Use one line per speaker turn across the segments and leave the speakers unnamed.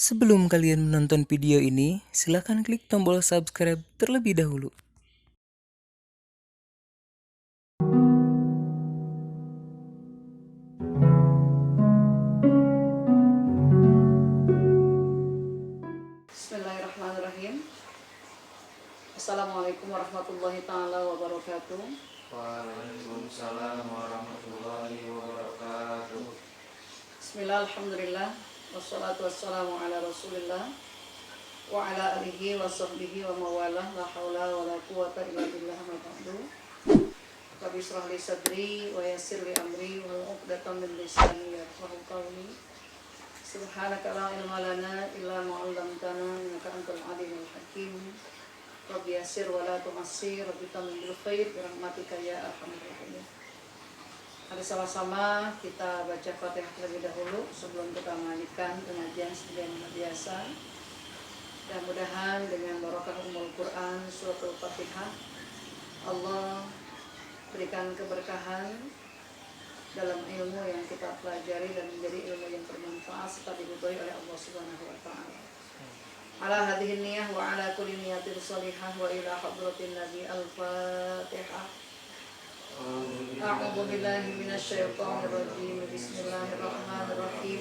Sebelum kalian menonton video ini, silakan klik tombol subscribe terlebih dahulu.
Bismillahirrahmanirrahim. Assalamualaikum warahmatullahi ta'ala wabarakatuh.
Waalaikumsalam warahmatullahi wabarakatuh.
Bismillah, alhamdulillah, wassalatu wassalamu ala rasulillah wa ala alihi wa sahbihi wa mawalah, la hawla wa la quwata illa billah ma ba'du. Rabbi shrah li sadri wa yassir li amri wa uqdatam min lisani yafqahu qawli. Subhanaka la ilma lana illa ma 'allamtana innaka antal alimul hakim. Rabbi yassir wa la tu'assir, Rabbi tamim bil khair bi rahmatika ya arhamar rahimin. Mari sama-sama kita baca Fatihah terlebih dahulu sebelum kita melanjutkan pengajian seperti biasa. Mudah-mudahan dengan barokah Ummul Quran suratul Fatihah, Allah berikan keberkahan dalam ilmu yang kita pelajari dan menjadi ilmu yang bermanfaat serta diridhoi oleh Allah Subhanahu wa taala. Ala hadhihi niyyah wa ala kulli niyatin shalihah wa ila hadratin nabi al-Fatihah. A'udzu billahi minasyaitonir rajim. Bismillahirrahmanirrahim.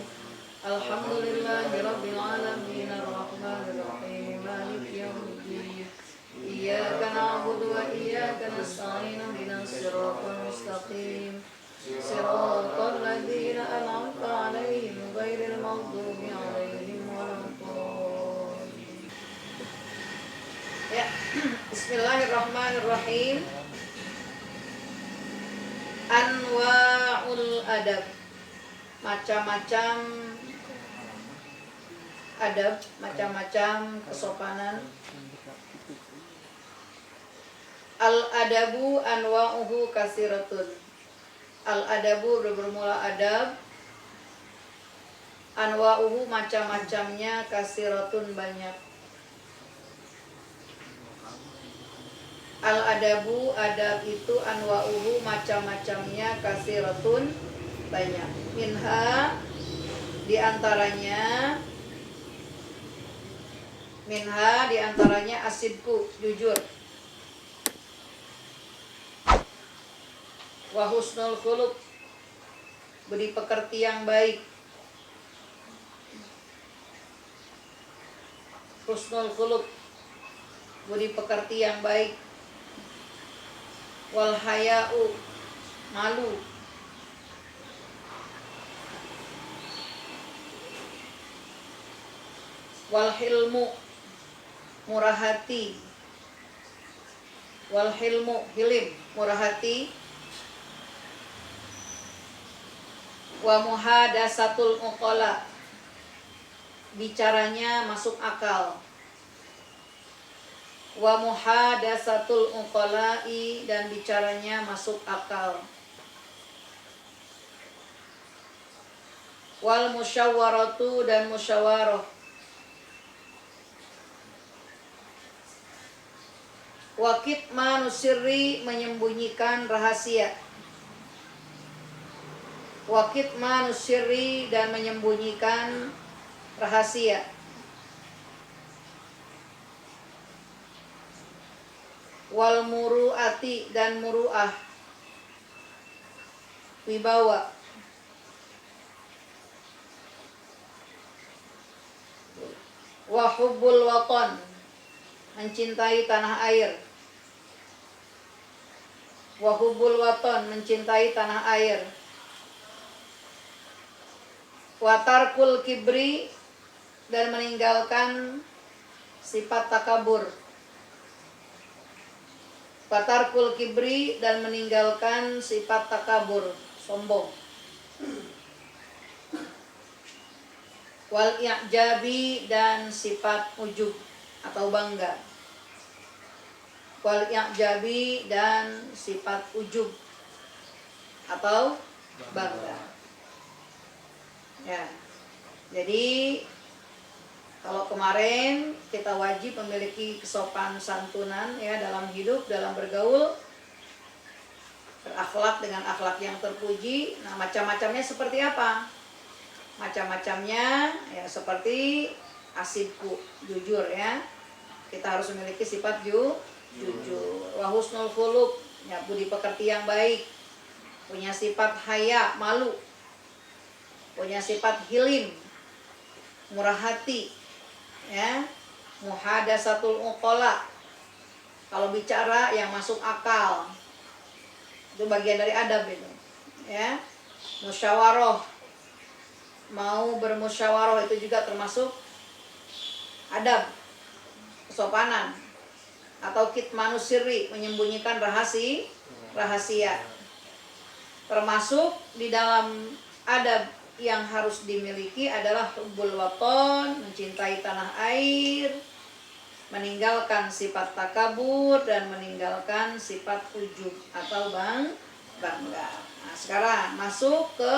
Alhamdulillahi rabbil alamin arrahmanir rahim maliki yaumiddin. Iyyaka na'budu wa iyyaka nasta'in ihdinas siratal mustaqim. Siratal ladzina an'amta 'alaihim ghairil maghdubi 'alaihim waladdallin. Ya, bismillahirrahmanirrahim. Anwa'ul adab, macam-macam adab, macam-macam kesopanan. Al-adabu anwa'uhu kasiratun. Al-adabu bermula adab, anwa'uhu macam-macamnya, kasiratun banyak. Al-adabu adab itu anwa'uhu macam-macamnya, kasiratun banyak. Minha diantaranya asidku, jujur. Wa husnul khuluq, budi pekerti yang baik. Husnul khuluq, budi pekerti yang baik. Wal haya'u, malu. Wal hilmu, murah hati. Wal hilmu, hilim, murah hati. Wa muhadasatul uqala, bicaranya masuk akal. Wa muhadasatul uqala'i, dan bicaranya masuk akal. Wal musyawaratu, dan musyawarah. Wa kitmanu sirri, menyembunyikan rahasia. Wa kitmanu sirri, dan menyembunyikan rahasia. Wal muru'ati, dan muru'ah, wibawa. Wa hubbul watan, mencintai tanah air. Wa hubbul watan, mencintai tanah air. Wa tarkul kibri, dan meninggalkan sifat takabur. Fatarkul kibri, dan meninggalkan sifat takabur, sombong. Wal i'jabi, dan sifat ujub atau bangga. Wal i'jabi, dan sifat ujub atau bangga. Ya. Jadi kalau kemarin kita wajib memiliki kesopanan santunan ya dalam hidup, dalam bergaul, berakhlak dengan akhlak yang terpuji. Nah, macam-macamnya seperti apa? macam-macamnya ya, seperti asidku, jujur ya. Kita harus memiliki sifat jujur. Wa husnul khuluq, ya, budi pekerti yang baik. Punya sifat haya, malu. Punya sifat hilim, murah hati, ya. Muhadasatul uqala, kalau bicara yang masuk akal, itu bagian dari adab itu, ya. Musyawarah, mau bermusyawarah itu juga termasuk adab, kesopanan. Atau kitmanus sirri, menyembunyikan rahasia. Termasuk di dalam adab yang harus dimiliki adalah hubbul waton, mencintai tanah air, meninggalkan sifat takabur, dan meninggalkan sifat ujub atau bangga. Nah, sekarang masuk ke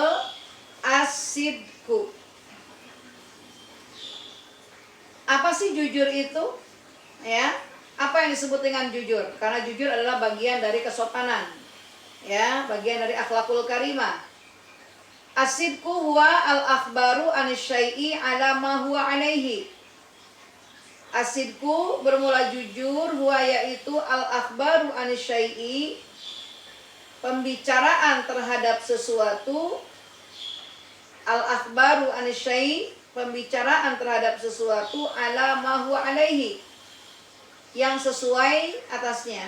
asidku. Apa sih jujur itu? Ya, apa yang disebut dengan jujur? Karena jujur adalah bagian dari kesopanan, ya, bagian dari akhlakul karimah. Asidku huwa al-akhbaru anisyai'i ala ma huwa alaihi. Asidku bermula jujur, huwa yaitu al-akhbaru anisyai'i, pembicaraan terhadap sesuatu. Al-akhbaru anisyai'i, pembicaraan terhadap sesuatu, ala ma huwa alaihi, yang sesuai atasnya.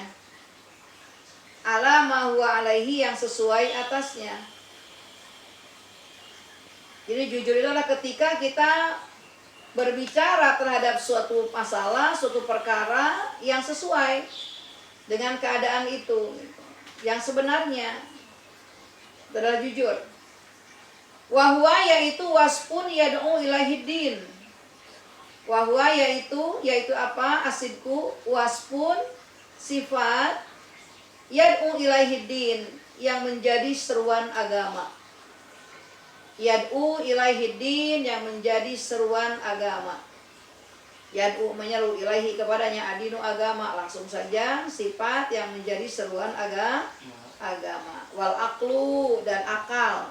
Ala ma huwa alaihi, yang sesuai atasnya. Jadi jujur itu adalah ketika kita berbicara terhadap suatu masalah, suatu perkara yang sesuai dengan keadaan itu, yang sebenarnya. Itu adalah jujur. Wahwa yaitu wasfun yad'u ilahiddin. Wahwa yaitu apa? Asidku wasfun, sifat, yad'u ilahiddin, yang menjadi seruan agama. Yad'u ilaihiddin, yang menjadi seruan agama. Yad'u, menyeru, ilaihi, kepadanya, adinu, agama. Langsung saja sifat yang menjadi seruan agama. Wal aqlu, dan akal.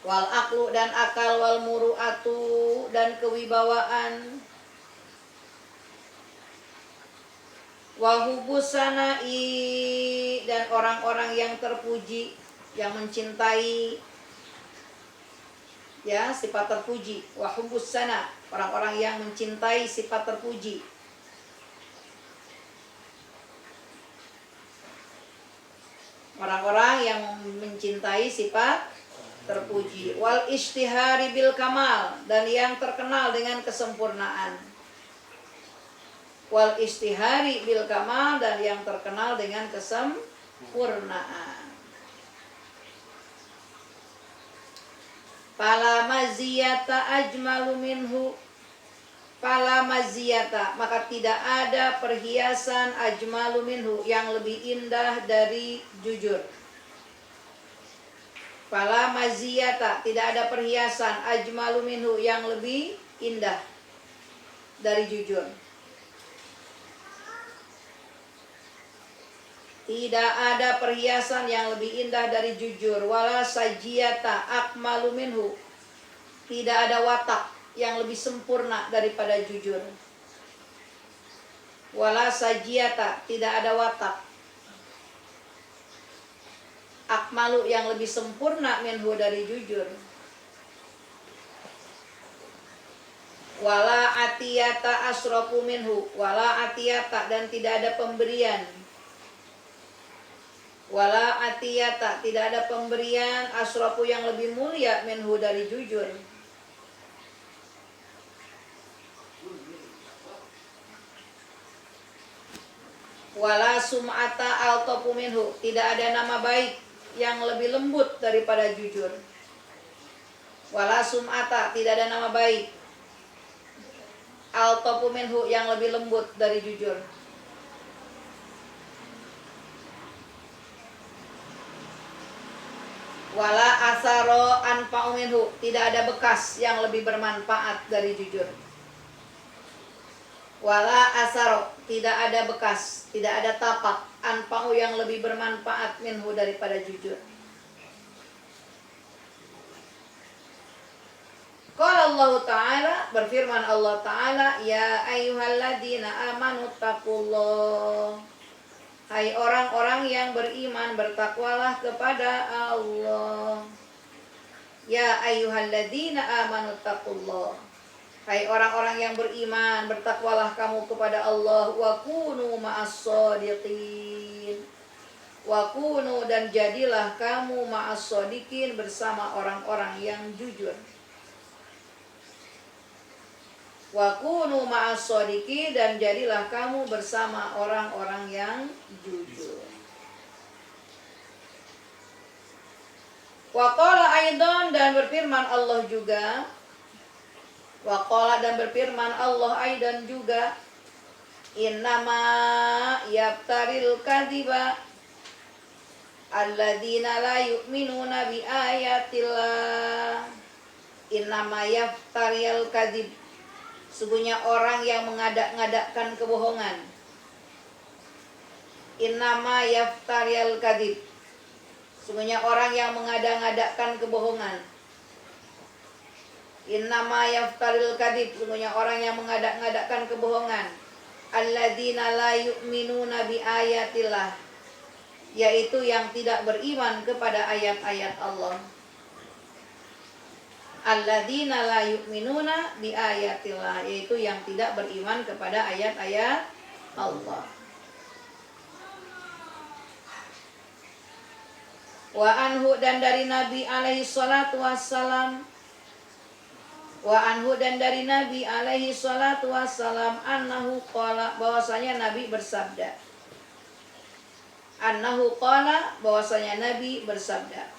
Wal aqlu, dan akal. Wal muru'atu, dan kewibawaan. Wa hubus sana'i, dan orang-orang yang terpuji, yang mencintai, ya, sifat terpuji. Wa hubus sana, orang-orang yang mencintai sifat terpuji. Orang-orang yang mencintai sifat terpuji. Wal ishtihari bil kamal, dan yang terkenal dengan kesempurnaan. Wal ishtihari bil kamal, dan yang terkenal dengan kesempurnaan. Fala maziyata ajmalu minhu. Fala maziyata, maka tidak ada perhiasan ajmalu minhu, yang lebih indah dari jujur. Fala maziyata, tidak ada perhiasan ajmalu minhu, yang lebih indah dari jujur. Tidak ada perhiasan yang lebih indah dari jujur. Wala sajiyata akmalu minhu, tidak ada watak yang lebih sempurna daripada jujur. Wala sajiyata, tidak ada watak akmalu, yang lebih sempurna minhu, dari jujur. Wala atiyata asrafu minhu, wala atiyata, dan tidak ada pemberian. Wala atiyata, tidak ada pemberian, asrafu, yang lebih mulia, minhu, dari jujur. Wala sum'ata altafu minhu, tidak ada nama baik yang lebih lembut daripada jujur. Wala sum'ata, tidak ada nama baik altafu minhu, yang lebih lembut dari jujur. Wala asaro anfa'u minhu, tidak ada bekas yang lebih bermanfaat dari jujur. Wala asaro, tidak ada bekas, tidak ada tapak, anfa'u, yang lebih bermanfaat minhu, daripada jujur. Allah Ta'ala, berfirman Allah Ta'ala, ya ayyuhalladzina amanu taqullah. Hai orang-orang yang beriman, bertakwalah kepada Allah. Ya ayyuhalladzina amanu taqullah. Hai orang-orang yang beriman, bertakwalah kamu kepada Allah. Wa kunu ma'as-shadiqin. Wa kunu, dan jadilah kamu ma'as-shadiqin, bersama orang-orang yang jujur. Wa kunu ma'as-shadiqin, dan jadilah kamu bersama orang-orang yang jujur. Wa qala aidan, dan berfirman Allah juga. Wa qala, dan berfirman Allah aidan juga. Innama yaftaril kadhiba alladzina la yu'minuna bi ayatillah. Innama yaftaril kadhib, sesungguhnya orang yang mengadak-ngadakkan kebohongan. Innama yaftaril kadhib, sesungguhnya orang yang mengadak-ngadakkan kebohongan. Innama yaftaril kadhib, sesungguhnya orang yang mengadak-ngadakkan kebohongan. Alladzina la yu'minuna bi ayatillah, yaitu yang tidak beriman kepada ayat-ayat Allah. Alladzina la yu'minuna bi ayatillah, yaitu yang tidak beriman kepada ayat-ayat Allah. Wa anhu, dan dari Nabi alaihi salatu wassalam. Wa anhu, dan dari Nabi alaihi salatu wassalam, annahu qala, bahwasanya Nabi bersabda. Annahu qala, bahwasanya Nabi bersabda.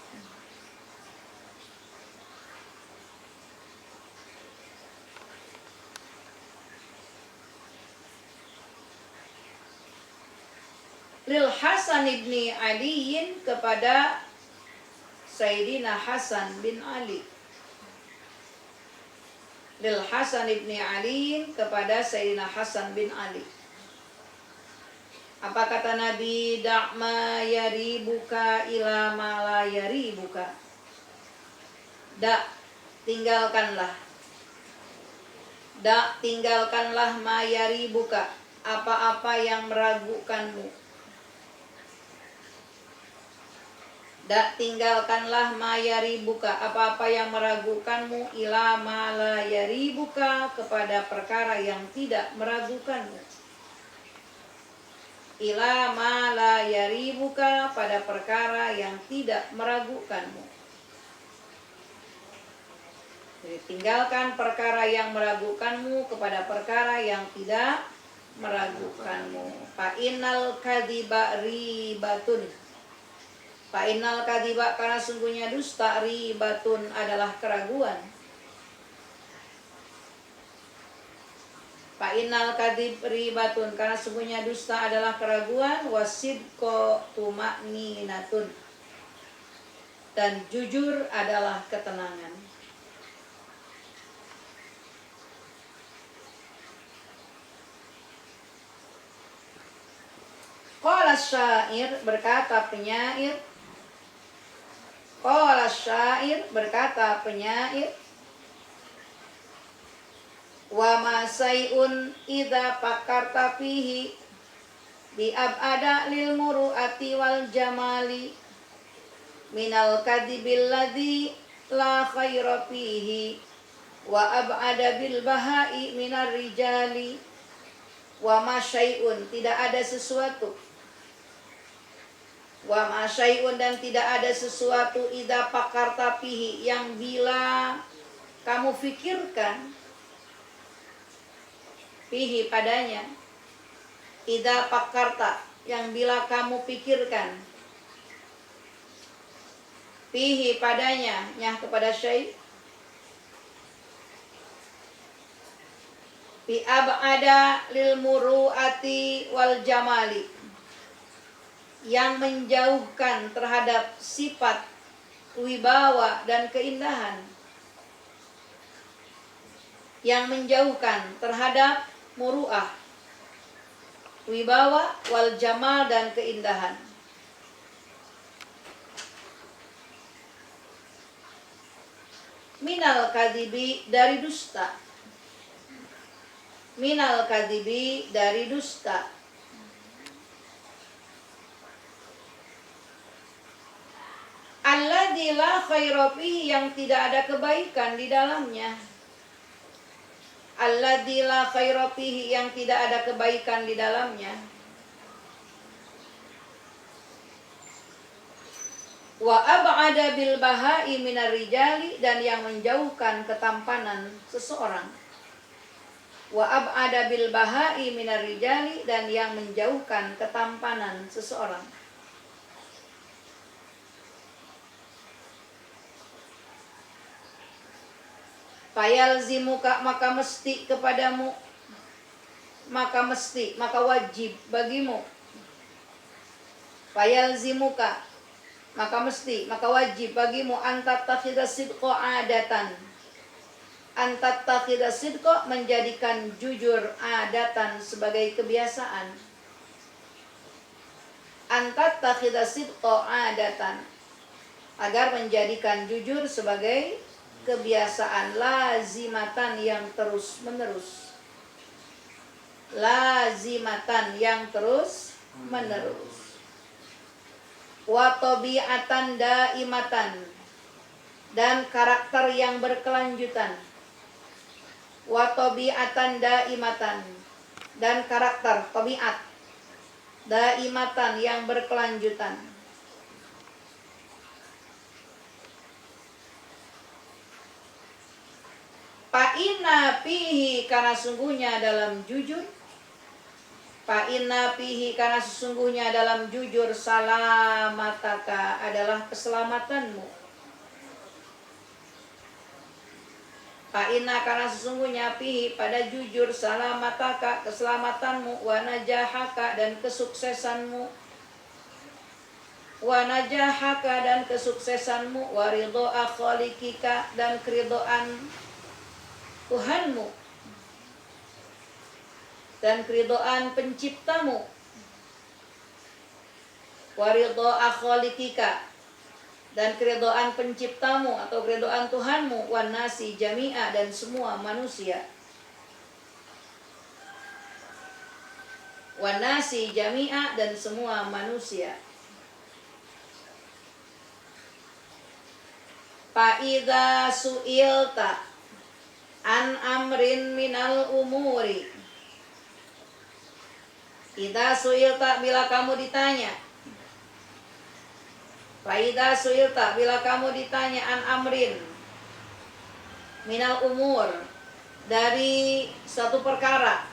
Lil Hasan ibni Aliin, kepada Sayyidina Hasan bin Ali. Lil Hasan ibni Aliin, kepada Sayyidina Hasan bin Ali. Apa kata Nabi? Da'ma yaribuka ila ma la yaribuka. Tinggalkanlah. Tinggalkanlah ma yaribuka, apa-apa yang meragukanmu. Tinggalkanlah ma yaribuka, apa-apa yang meragukanmu, ila ma la yaribuka, kepada perkara yang tidak meragukanmu. Ila ma la yaribuka, pada perkara yang tidak meragukanmu. Jadi tinggalkan perkara yang meragukanmu kepada perkara yang tidak meragukanmu. Fa innal kadhiba ribatun. Fa innal kadhiba, karena sungguhnya dusta, ribatun, adalah keraguan. Fa innal kadhib ribatun, karena sungguhnya dusta adalah keraguan. Wasidqo tuma'ninatun, dan jujur adalah ketenangan. Qala syair, berkata penyair. Qala syair, berkata penyair. Wa ma sayun idza fakarta fihi bi abada lil muruati wal jamali minal kadhibil ladzi la khaira fihi wa abada bil bahai minar rijali. Wa ma syai'un, tidak ada sesuatu. Wa ma syai'un, dan tidak ada sesuatu, idza fakarta fihi, yang bila kamu fikirkan, fihi, padanya. Idza fakarta, yang bila kamu pikirkan, fihi, padanya, nyah kepada syai'. Bi ab'ada lil muru'ati wal jamali, yang menjauhkan terhadap sifat wibawa dan keindahan. Yang menjauhkan terhadap muru'ah, wibawa, wal jamal, dan keindahan. minal kadibi dari dusta. Minal kadibi dari dusta. Alladzi la khaira fihi yang tidak ada kebaikan di dalamnya. Alladzi la khaira fihi yang tidak ada kebaikan di dalamnya. Wa ab'ada bil bahai minar rijali dan yang menjauhkan ketampanan seseorang. Wa ab'ada bil bahai minar rijali dan yang menjauhkan ketampanan seseorang. Fayalzimuka maka mesti kepadamu, maka mesti, maka wajib bagimu. Fayalzimuka maka mesti, maka wajib bagimu antattakhidha sidqa adatan. Antattakhidha sidqa menjadikan jujur adatan sebagai kebiasaan. Antattakhidha sidqa adatan agar menjadikan jujur sebagai kebiasaan lazimatan yang terus menerus. Lazimatan yang terus menerus. Wa tabi'atan daimatan dan karakter yang berkelanjutan. Wa tabi'atan daimatan dan karakter tabiat daimatan yang berkelanjutan. Fa'inna fihi karena sungguhnya dalam jujur. Fa'inna fihi karena sesungguhnya dalam jujur salamataka adalah keselamatanmu. Fa'inna karena sesungguhnya fihi pada jujur salamataka keselamatanmu. Wa najahaka dan kesuksesanmu. Wa najahaka dan kesuksesanmu. Wa ridho'a khalikika dan keridhaan Tuhanmu dan keridhaan penciptamu. Wa ridho'a khalikika dan keridhaan penciptamu atau keridhaan Tuhanmu. Wan nasi jami'a dan semua manusia. Wan nasi jami'a dan semua manusia. Fa idza su'ilta an amrin minal umuri. Idza su'ilta bila kamu ditanya. Fa idza su'ilta bila kamu ditanya an amrin minal umur dari suatu perkara.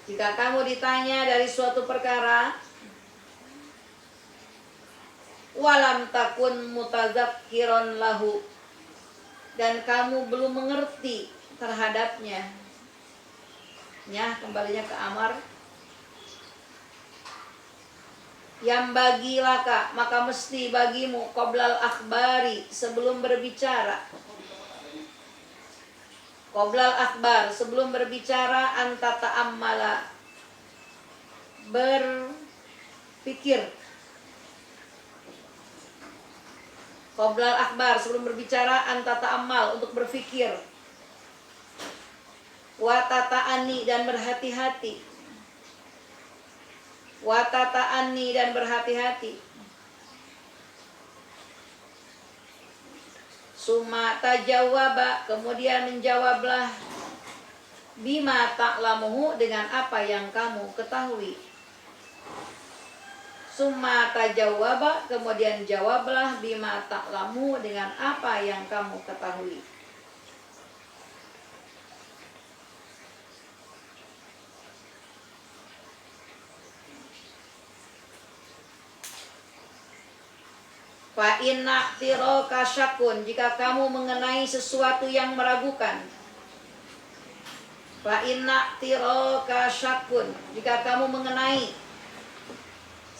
Jika kamu ditanya dari suatu perkara, walam takun mutazakkiron lahu dan kamu belum mengerti terhadapnya. Kembalinya ke Amar. Yang bagilaka maka mesti bagimu qoblal akhbari sebelum berbicara. Qoblal akhbar sebelum berbicara anta ta'ammala berpikir. Qoblal akhbar sebelum berbicara anta ta'ammal untuk berfikir. Wa tata'ani dan berhati-hati. Wa tata'ani dan berhati-hati. Summa tajawaba kemudian menjawablah bima ta'lamuhu dengan apa yang kamu ketahui. Summa tajawaba kemudian jawablah bima ta'lamu dengan apa yang kamu ketahui. Fa inna tiraka syakun jika kamu mengenai sesuatu yang meragukan. Fa inna tiraka syakun jika kamu mengenai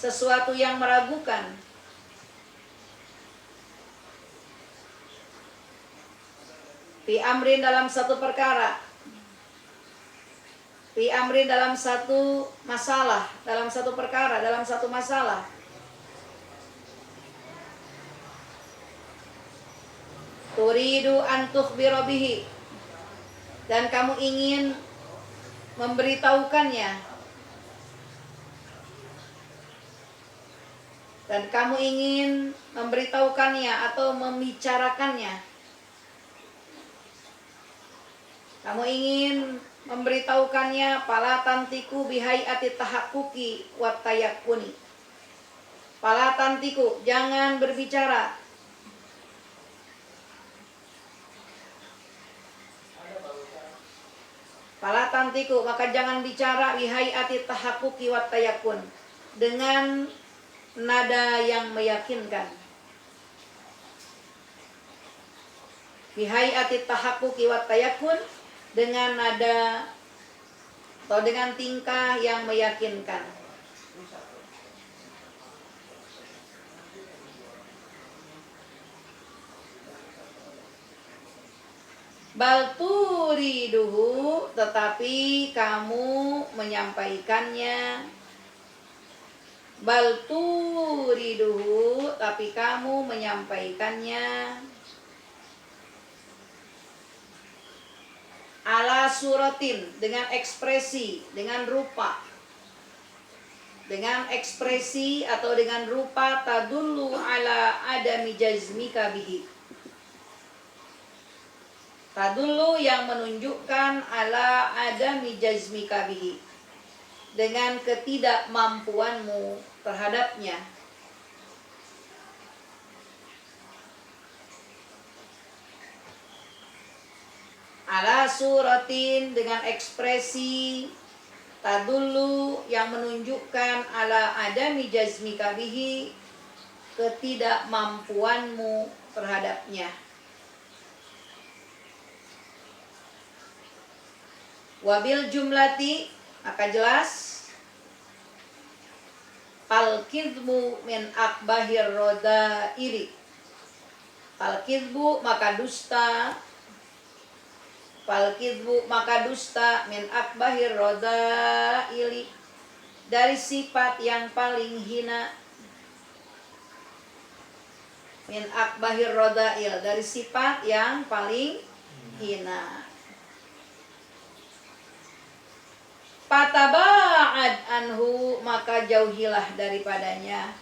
sesuatu yang meragukan. Fi amrin dalam satu perkara. Fi amrin dalam satu masalah, dalam satu perkara, dalam satu masalah. Turidu an tukhbira bihi, dan kamu ingin memberitahukannya, atau membicarakannya. Kamu ingin memberitahukannya, pala tantiku bihayati tahakkuki wat tayakkuni. Pala tantiku, jangan berbicara. Pala tantiku, maka jangan bicara bihayati tahakkuki wat tayakkun, dengan nada yang meyakinkan. Bihayati tahakkuki wat tayakkun, dengan nada atau dengan tingkah yang meyakinkan. Bal turiduhu, tetapi kamu menyampaikannya. Bal turiduhu, tapi kamu menyampaikannya. Ala suratin, dengan ekspresi, dengan rupa. Dengan ekspresi atau dengan rupa tadullu ala adami jazmika bihi. Tadullu, yang menunjukkan ala adami jazmika bihi, dengan ketidakmampuanmu terhadapnya. Ala suratin, dengan ekspresi, tadullu, yang menunjukkan ala adami jazmika bihi, ketidakmampuanmu terhadapnya. Wabil jumlati, maka jelas, al-kidbu min akbahir rodairi. Al-kidbu, maka dusta. Al-kidbu, maka dusta, min akbahir rodaili, dari sifat yang paling hina. Min akbahir rodail, dari sifat yang paling hina. Fataba'ad anhu, maka jauhilah daripadanya.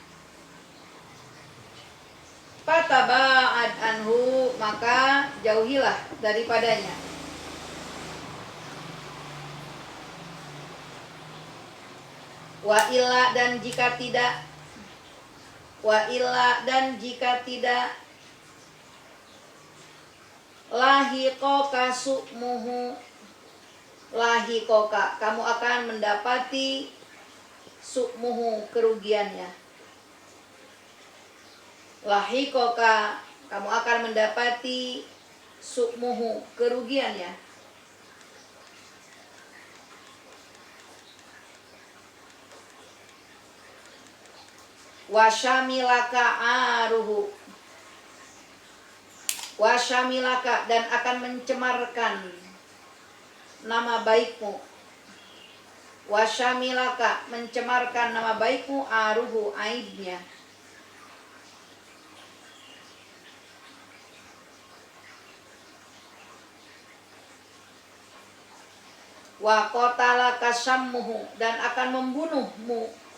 Fataba'ad anhu, maka jauhilah daripadanya. Wa illa, dan jika tidak. Wa illa, dan jika tidak. Lahiqoka su'muhu, lahiqoka, kamu akan mendapati su'muhu, kerugiannya. Lahiqoka, kamu akan mendapati su'muhu, kerugiannya. Wasyamilaka aruhu, wasyamilaka, dan akan mencemarkan nama baikmu. Wasyamilaka, mencemarkan nama baikmu, aruhu, aibnya. Wa qatalaka syammuhu, dan akan membunuhmu.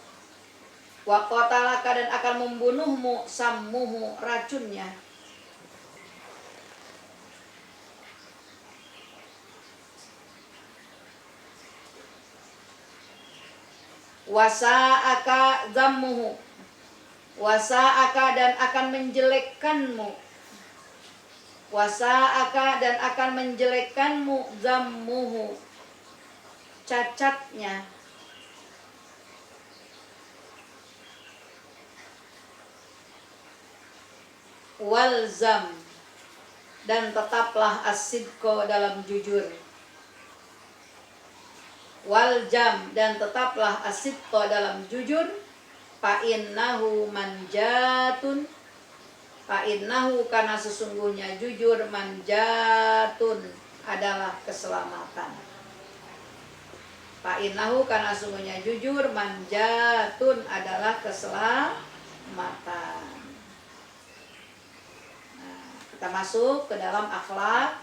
Wa qatalaka, dan akan membunuhmu, sammuhu, racunnya. Wasa'aka zammuhu, wasa'aka, dan akan menjelekkanmu. Wasa'aka, dan akan menjelekkanmu, zammuhu, cacatnya. Walzam, dan tetaplah as-sidqa, dalam jujur. Waljam, dan tetaplah as-sidqa, dalam jujur. Fa'innahu manjatun, fa'innahu, karena sesungguhnya jujur, manjatun, adalah keselamatan. Fa'innahu, karena sesungguhnya jujur, manjatun, adalah keselamatan. Kita masuk ke dalam akhlak,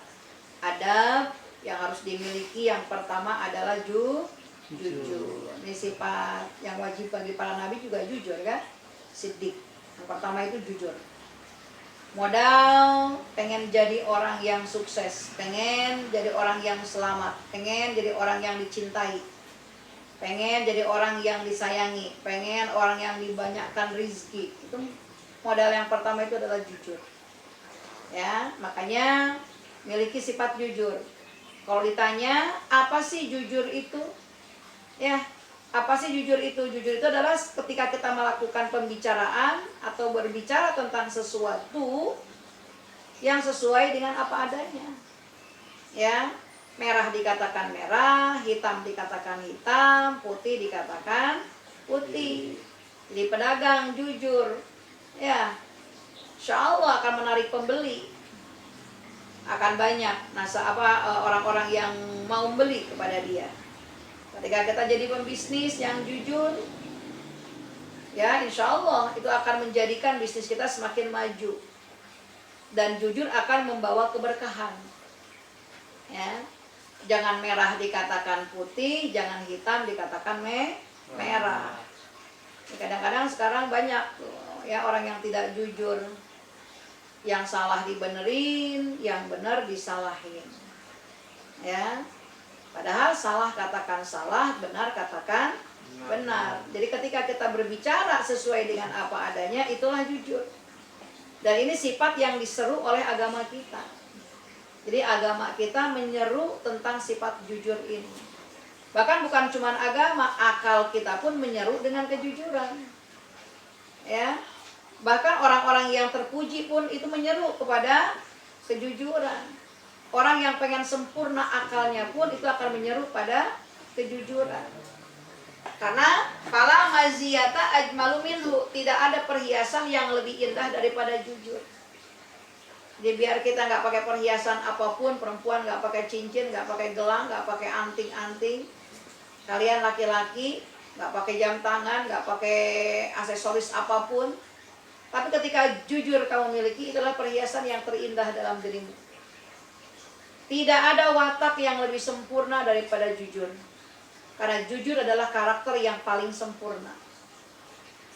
adab yang harus dimiliki. Yang pertama adalah jujur. Ini sifat yang wajib bagi para nabi juga jujur kan? Siddiq. Yang pertama itu jujur. Modal pengen jadi orang yang sukses, pengen jadi orang yang selamat, pengen jadi orang yang dicintai, pengen jadi orang yang disayangi, pengen orang yang dibanyakkan rizki. Itu modal yang pertama itu adalah jujur. Ya, makanya miliki sifat jujur. Kalau ditanya apa sih jujur itu? Ya, apa sih jujur itu? Jujur itu adalah ketika kita melakukan pembicaraan atau berbicara tentang sesuatu yang sesuai dengan apa adanya. Ya, merah dikatakan merah, hitam dikatakan hitam, putih dikatakan putih. Jadi pedagang jujur, ya, insya Allah akan menarik pembeli, akan banyak orang-orang yang mau membeli kepada dia. Ketika kita jadi pembisnis yang jujur, ya insya Allah itu akan menjadikan bisnis kita semakin maju. Dan jujur akan membawa keberkahan. Ya, jangan merah dikatakan putih, jangan hitam dikatakan merah. Kadang-kadang sekarang banyak ya orang yang tidak jujur, yang salah dibenerin, yang benar disalahin. Ya, padahal salah katakan salah, benar katakan benar. Jadi ketika kita berbicara sesuai dengan apa adanya, itulah jujur. Dan ini sifat yang diseru oleh agama kita. Jadi agama kita menyeru tentang sifat jujur ini. Bahkan bukan cuma agama, akal kita pun menyeru dengan kejujuran. Ya. Bahkan orang-orang yang terpuji pun itu menyeru kepada kejujuran. Orang yang pengen sempurna akalnya pun itu akan menyeru pada kejujuran. Karena fala maziyata ajmalu minhu, tidak ada perhiasan yang lebih indah daripada jujur. Jadi biar kita nggak pakai perhiasan apapun, perempuan nggak pakai cincin, nggak pakai gelang, nggak pakai anting-anting. Kalian laki-laki nggak pakai jam tangan, nggak pakai aksesoris apapun. Tapi ketika jujur kamu miliki, itulah perhiasan yang terindah dalam dirimu. Tidak ada watak yang lebih sempurna daripada jujur. Karena jujur adalah karakter yang paling sempurna.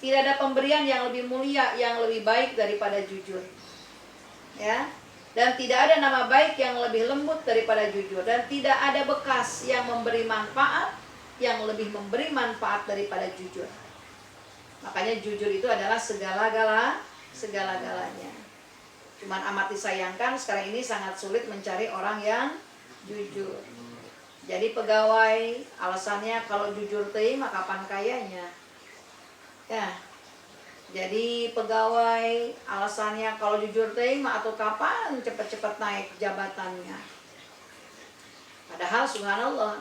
Tidak ada pemberian yang lebih mulia, yang lebih baik daripada jujur. Ya. Dan tidak ada nama baik yang lebih lembut daripada jujur. Dan tidak ada bekas yang memberi manfaat, yang lebih memberi manfaat daripada jujur. Makanya jujur itu adalah segala-galanya. Cuman amat disayangkan sekarang ini sangat sulit mencari orang yang jujur. Jadi pegawai alasannya kalau jujur teh mah kapan kayanya. Ya. Jadi pegawai alasannya kalau jujur teh mah atau kapan cepat-cepat naik jabatannya. Padahal subhanallah,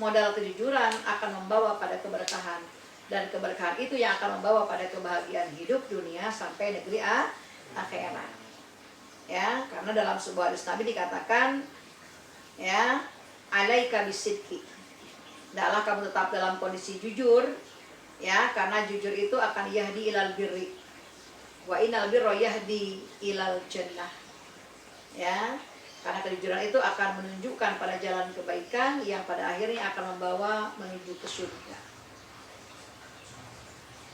modal kejujuran akan membawa pada keberkahan. Dan keberkahan itu yang akan membawa pada kebahagiaan hidup dunia sampai negeri akhirat. Ya, karena dalam sebuah hadis Nabi dikatakan, ya, alaika bisidqi. Hendaklah kamu tetap dalam kondisi jujur, ya, karena jujur itu akan yahdi ilal birri. Wa innal birra yahdi ilal jannah. Ya, karena kejujuran itu akan menunjukkan pada jalan kebaikan yang pada akhirnya akan membawa menuju ke surga.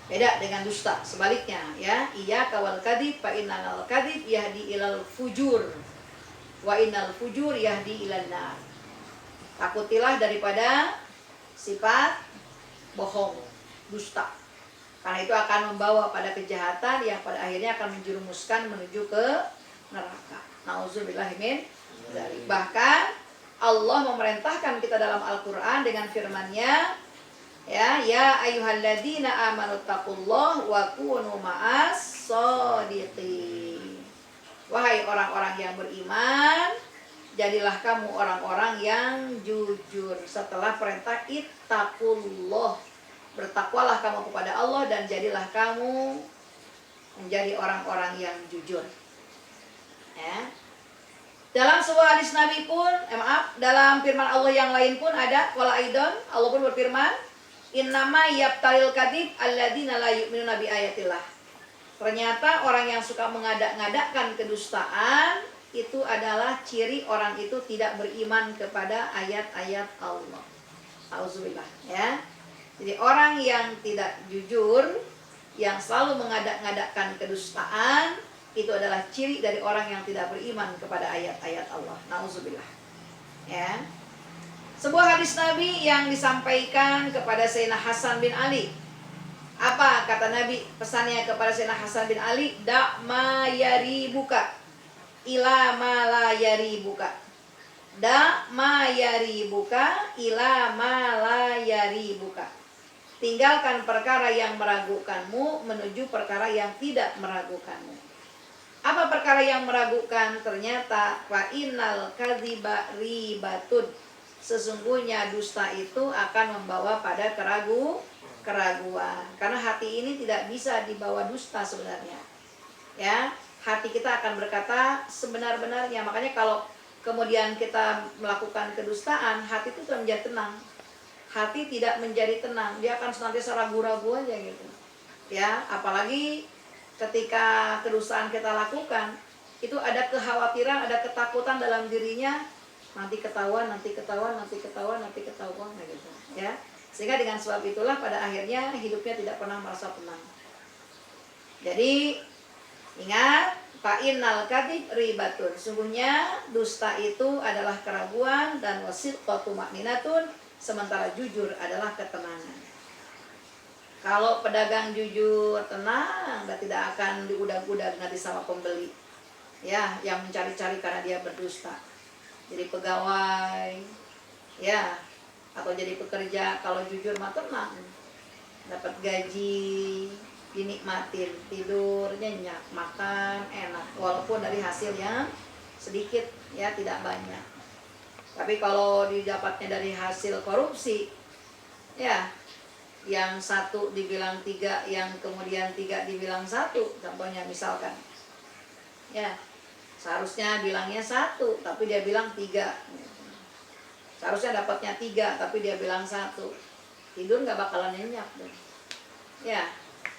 Beda dengan dusta, sebaliknya ya. Iya kawal kadhib fa innal kadhib yahdi ilal fujur. Wa innal fujur yahdi ilan nar. Takutilah daripada sifat bohong, dusta. Karena itu akan membawa pada kejahatan yang pada akhirnya akan menjerumuskan menuju ke neraka. Nauzubillahi min dzalik. Bahkan Allah memerintahkan kita dalam Al-Qur'an dengan firman-Nya, ya ayyuhalladzina amanu taqullaha wa kunu ma'as shadiqin. Wahai orang-orang yang beriman, jadilah kamu orang-orang yang jujur. Setelah perintah ittaqullah, bertakwalah kamu kepada Allah dan jadilah kamu menjadi orang-orang yang jujur. Ya. Dalam sebuah hadis Nabi pun, dalam firman Allah yang lain pun ada wala aidon, Allah pun berfirman, innama yabtalil kadhib alladzina la yu'minuna bi ayatillah. Ternyata orang yang suka mengadak-ngadakkan kedustaan itu adalah ciri orang itu tidak beriman kepada ayat-ayat Allah. Auzubillah, ya. Jadi orang yang tidak jujur, yang selalu mengadak-ngadakkan kedustaan, itu adalah ciri dari orang yang tidak beriman kepada ayat-ayat Allah. Nauzubillah. Ya. Sebuah hadis Nabi yang disampaikan kepada Sayyidina Hasan bin Ali. Apa kata Nabi pesannya kepada Sayyidina Hasan bin Ali? Da' ma yaribuka ila ma la yaribuka. Da' ma yaribuka ila ma la yaribuka. Tinggalkan perkara yang meragukanmu menuju perkara yang tidak meragukanmu. Apa perkara yang meragukan? Ternyata fa innal kadziba ribatun. Sesungguhnya dusta itu akan membawa pada keraguan. Karena hati ini tidak bisa dibawa dusta sebenarnya. Ya, hati kita akan berkata sebenar-benarnya. Makanya kalau kemudian kita melakukan kedustaan, hati itu tidak menjadi tenang. Hati tidak menjadi tenang, dia akan senantiasa ragu-ragu aja gitu. Ya, apalagi ketika kedustaan kita lakukan, itu ada kekhawatiran, ada ketakutan dalam dirinya, nanti ketahuan gitu, ya. Sehingga dengan sebab itulah pada akhirnya hidupnya tidak pernah merasa tenang. Jadi ingat, fa innal kadzib ribatun. Sungguhnya dusta itu adalah keraguan dan wasidqatu ma'ninatun, sementara jujur adalah ketenangan. Kalau pedagang jujur, tenang, dan tidak akan diudag-udag nanti sama pembeli. Ya, yang mencari-cari karena dia berdusta. Jadi pegawai, ya, atau jadi pekerja, kalau jujur mah tenang. Dapat gaji, dinikmatin, tidur nyenyak, makan enak, walaupun dari hasil yang sedikit, ya, tidak banyak. Tapi kalau didapatnya dari hasil korupsi, ya, yang satu dibilang 3, yang kemudian 3 dibilang 1, contohnya misalkan, ya, seharusnya bilangnya 1, tapi dia bilang 3. Seharusnya dapatnya 3, tapi dia bilang 1. Tidur nggak bakalan nyenyak deh. Ya,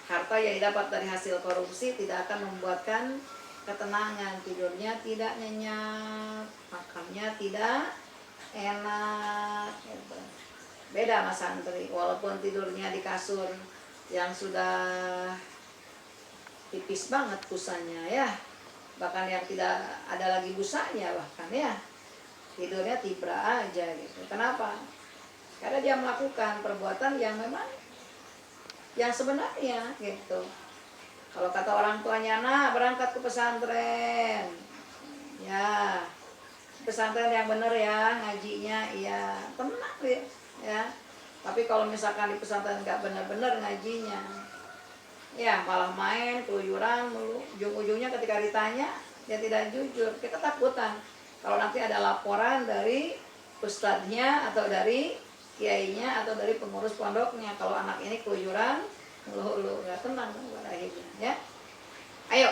harta yang didapat dari hasil korupsi tidak akan membuatkan ketenangan. Tidurnya tidak nyenyak, makannya tidak enak. Gitu. Beda Mas Santri, walaupun tidurnya di kasur yang sudah tipis banget busanya, ya. Bahkan yang tidak ada lagi busanya bahkan, ya. Tidurnya tibra aja gitu. Kenapa? Karena dia melakukan perbuatan yang memang yang sebenarnya gitu. Kalau kata orang tuanya, nak berangkat ke pesantren, ya, pesantren yang benar ya, ngajinya, iya, tenang ya. Tapi kalau misalkan di pesantren nggak benar-benar ngajinya, ya malah main, keluyuran mulu. Ujung-ujungnya ketika ditanya, dia tidak jujur. Kita takutan kalau nanti ada laporan dari ustadznya atau dari kiainya atau dari pengurus pondoknya kalau anak ini keluyuran mulu nggak tenang pada akhirnya, ya. Ayo,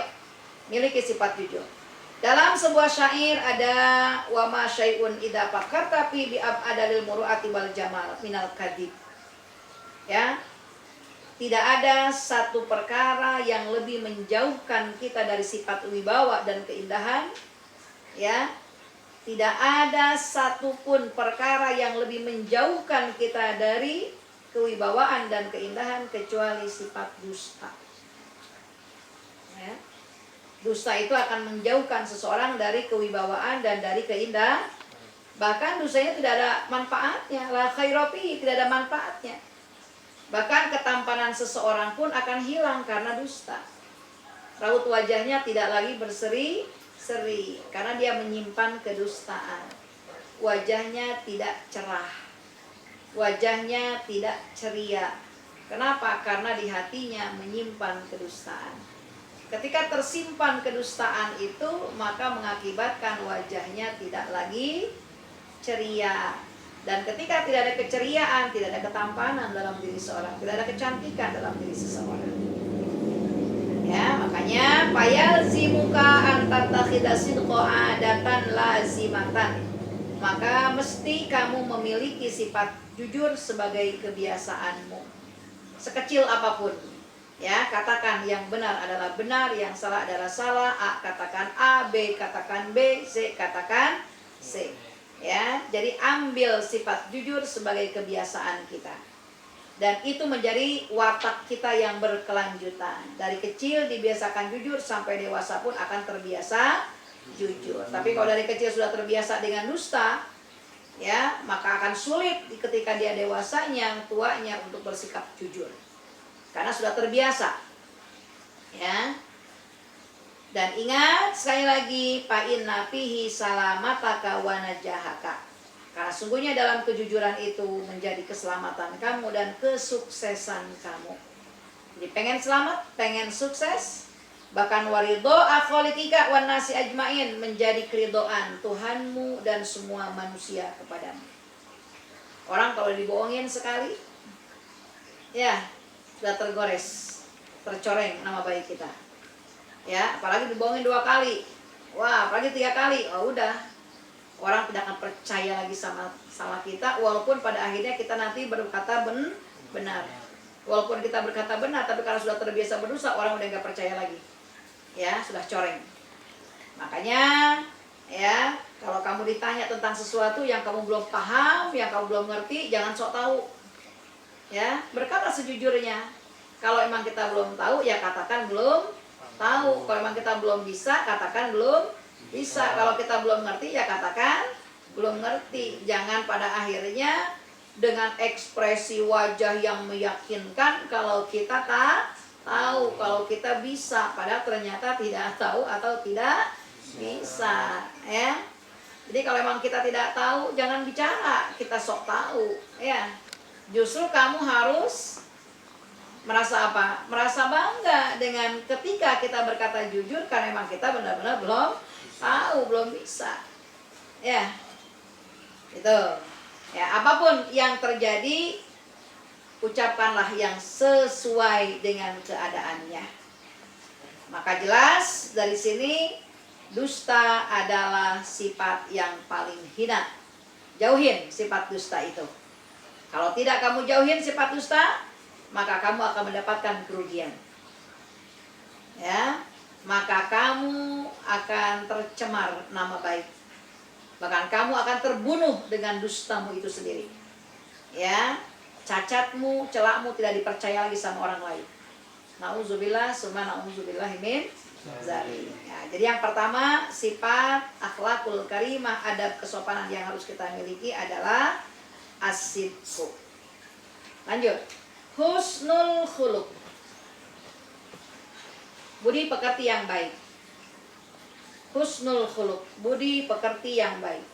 miliki sifat jujur. Dalam sebuah syair ada wa ma syai'un idza fakarta fi bi abadalil muru'ati wal jamal minal kadhib. Ya. Tidak ada satu perkara yang lebih menjauhkan kita dari sifat wibawa dan keindahan, ya. Tidak ada satupun perkara yang lebih menjauhkan kita dari kewibawaan dan keindahan kecuali sifat dusta. Ya. Dusta itu akan menjauhkan seseorang dari kewibawaan dan dari keindahan. Bahkan dosanya tidak ada manfaatnya, la khaira fihi, tidak ada manfaatnya. Bahkan ketampanan seseorang pun akan hilang karena dusta. Raut wajahnya tidak lagi berseri-seri karena dia menyimpan kedustaan. Wajahnya tidak cerah. Wajahnya tidak ceria. Kenapa? Karena di hatinya menyimpan kedustaan. Ketika tersimpan kedustaan itu, maka mengakibatkan wajahnya tidak lagi ceria. Dan ketika tidak ada keceriaan, tidak ada ketampanan dalam diri seorang, tidak ada kecantikan dalam diri seseorang. Ya, makanya fayalzimuka antattakhidha sidqa adatan lazimatan. Maka mesti kamu memiliki sifat jujur sebagai kebiasaanmu. Sekecil apapun. Ya, katakan yang benar adalah benar, yang salah adalah salah. A katakan A, B katakan B, C katakan C. Ya, jadi ambil sifat jujur sebagai kebiasaan kita. Dan itu menjadi watak kita yang berkelanjutan. Dari kecil dibiasakan jujur sampai dewasa pun akan terbiasa jujur. Tapi kalau dari kecil sudah terbiasa dengan dusta, ya, maka akan sulit ketika dia dewasanya, tuanya untuk bersikap jujur. Karena sudah terbiasa. Ya. Dan ingat sekali lagi, fa inna fihi salamataka wa najahaka. Karena sungguhnya dalam kejujuran itu menjadi keselamatan kamu dan kesuksesan kamu. Jadi pengen selamat, pengen sukses, bahkan waridho akholikika wan nasi ajmain, menjadi keridhaan Tuhanmu dan semua manusia kepadamu. Orang kalau dibohongin sekali, ya sudah tergores, tercoreng nama baik kita. Ya, apalagi dibohongin 2 kali, wah, apalagi 3 kali, oh udah, orang tidak akan percaya lagi sama kita, walaupun pada akhirnya kita nanti berkata benar. Walaupun kita berkata benar, tapi karena sudah terbiasa berdosa, orang udah nggak percaya lagi. Ya, sudah coreng. Makanya, ya, kalau kamu ditanya tentang sesuatu yang kamu belum paham, yang kamu belum ngerti, jangan sok tahu. Ya, berkata sejujurnya. Kalau emang kita belum tahu, ya katakan belum tahu. Kalau emang kita belum bisa, katakan belum bisa. Kalau kita belum ngerti, ya katakan belum ngerti. Jangan pada akhirnya dengan ekspresi wajah yang meyakinkan kalau kita tak tahu, kalau kita bisa, padahal ternyata tidak tahu atau tidak bisa. Ya. Jadi kalau emang kita tidak tahu, jangan bicara kita sok tahu. Ya. Justru kamu harus merasa apa? Merasa bangga dengan ketika kita berkata jujur, karena memang kita benar-benar belum tahu, belum bisa. Ya, itu. Ya, apapun yang terjadi, ucapkanlah yang sesuai dengan keadaannya. Maka jelas dari sini, dusta adalah sifat yang paling hina. Jauhin sifat dusta itu. Kalau tidak kamu jauhin sifat dusta, maka kamu akan mendapatkan kerugian. Ya, maka kamu akan tercemar nama baik. Bahkan kamu akan terbunuh dengan dustamu itu sendiri. Ya, cacatmu, celakmu tidak dipercaya lagi sama orang lain. Nauzubillah, summa nauzubillah min zalik. Ya, jadi yang pertama, sifat akhlakul karimah, adab kesopanan yang harus kita miliki adalah as-sidqu. Lanjut. Husnul khuluq, budi pekerti yang baik. Husnul khuluq, budi pekerti yang baik.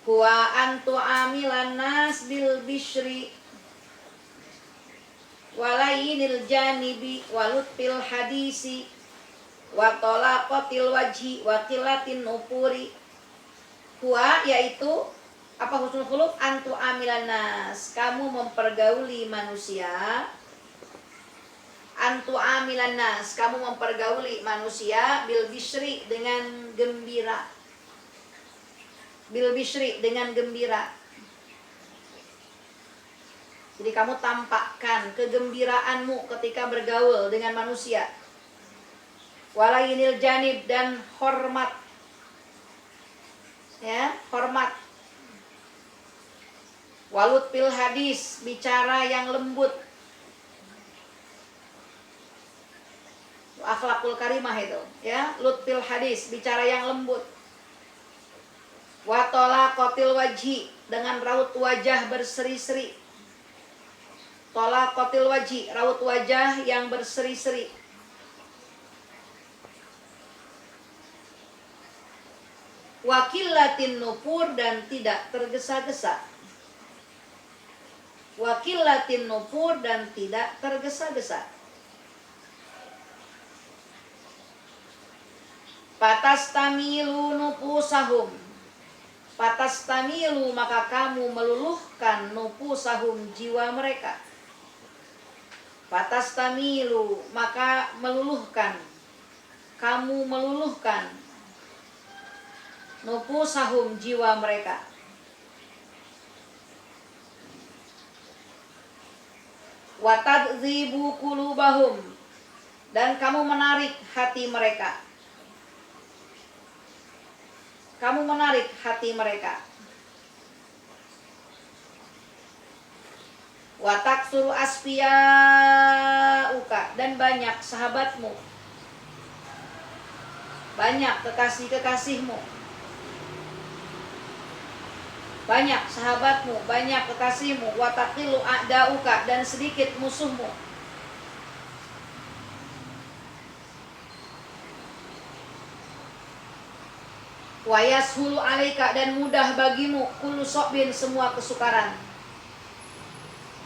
Huwa antu amilan nas bil bishri walainil janibi walutfil hadisi wa talaqatil wajhi wa qillatin nupuri. Huwa, yaitu apa husnul khuluq? Antu amilan nas, kamu mempergauli manusia. Antu amilan nas, kamu mempergauli manusia bil bishri, dengan gembira. Bil bishri, dengan gembira. Jadi kamu tampakkan kegembiraanmu ketika bergaul dengan manusia. Walainil janib, dan hormat. Ya, hormat. Walutfil hadis, bicara yang lembut. Akhlakul karimah itu, ya, lutfil hadis, bicara yang lembut. Wa talaqatil wajhi, dengan raut wajah berseri-seri. Talaqatil wajhi, raut wajah yang berseri-seri. Wa qillatin nufur, dan tidak tergesa-gesa. Wa qillatin nufur, dan tidak tergesa-gesa. Patastamilu nufusahum, patastamilu, maka kamu meluluhkan nufusahum, jiwa mereka. Patastamilu, maka meluluhkan, kamu meluluhkan nufusahum, jiwa mereka. wa tadzibu qulubahum, dan kamu menarik hati mereka. Kamu menarik hati mereka. Wa taksuru asfiyauka, dan banyak sahabatmu, banyak kekasih-kekasihmu, banyak sahabatmu, banyak kekasihmu. Wa taqilu a'dauka, dan sedikit musuhmu. Wa yashulu alaika, dan mudah bagimu, kullu sobin, semua kesukaran.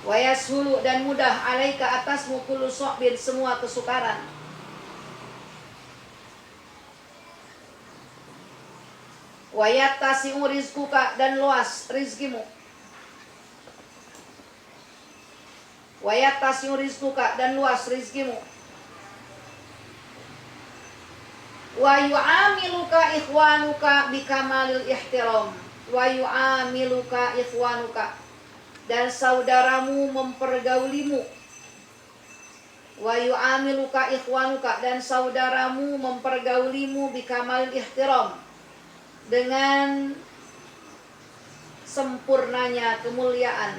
Wa yashulu, dan mudah, alaika, atasmu, kullu sobin, semua kesukaran. Wa yattasi'u rizquka, dan luas rizkimu. Wa yattasi'u rizquka, dan luas rizkimu. Wa yu'amiluka ikhwanuka bikamalil ihtiram. Wa yu'amiluka ikhwanuka, dan saudaramu mempergaulimu. Wa yu'amiluka ikhwanuka, dan saudaramu mempergaulimu bikamalil ihtiram, dengan sempurnanya kemuliaan.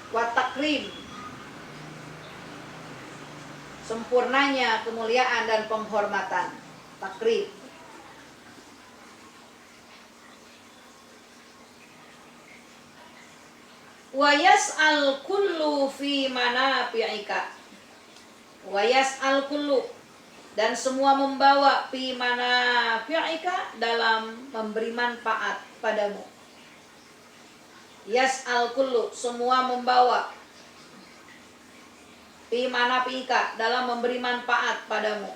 Wa takrim, sempurnanya kemuliaan dan penghormatan. Takrim. Wa yas'al kullu fi manafi'ika. Wa yas'al kullu, dan semua membawa fi manafi'ika, dalam memberi manfaat padamu. Yas'al kullu, semua membawa, fi manafi'ika, dalam memberi manfaat padamu.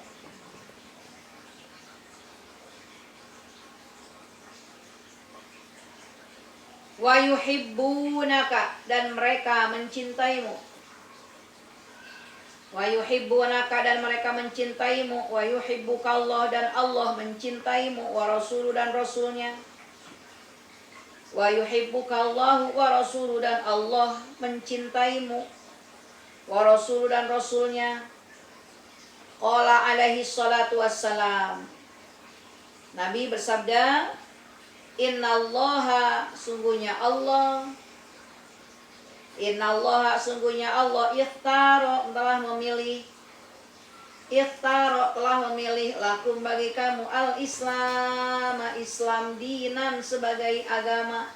Wa yuhibbunaka, dan mereka mencintaimu. Wa yuhibbunaka, dan mereka mencintaimu. Wa yuhibbuka Allah, dan Allah mencintaimu. Wa rasulu, dan rasulnya. Wa yuhibbuka Allah wa rasulu, dan Allah mencintaimu. Wa rasulu, dan rasulnya. Qala alaihi salatu wassalam, Nabi bersabda, Innallaha, sungguhnya Allah, Innallaha, sungguhnya Allah, ikhtaro, telah memilih, ikhtaro, telah memilih, lakum, bagi kamu, al-Islam, Islam, dinan, sebagai agama.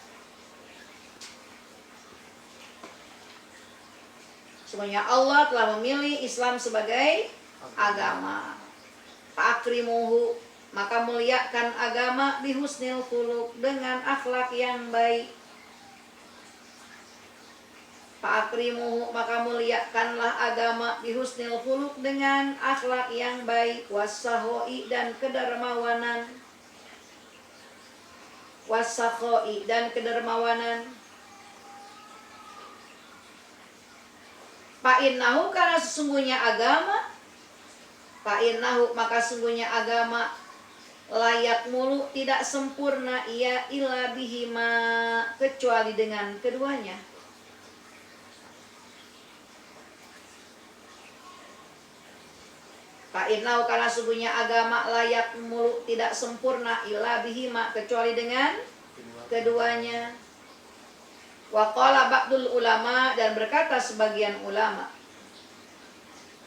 Sungguhnya Allah telah memilih Islam sebagai agama. Fa'akrimuhu, maka muliakan agama, bihusnil khuluq, dengan akhlak yang baik. Fa'akrimuhu, maka muliakanlah agama, bihusnil khuluq, dengan akhlak yang baik. Wassahoi, dan kedermawanan. Wassahoi, dan kedermawanan. Fa'innahu, karena sesungguhnya agama, fa'innahu, maka sesungguhnya agama, layak mulu, tidak sempurna, ia illa bihima, kecuali dengan keduanya. Fa'innahu, karena sesungguhnya agama, layak mulu, tidak sempurna, illa bihima, kecuali dengan keduanya. Wa qala ba'dul ulama, dan berkata sebagian ulama.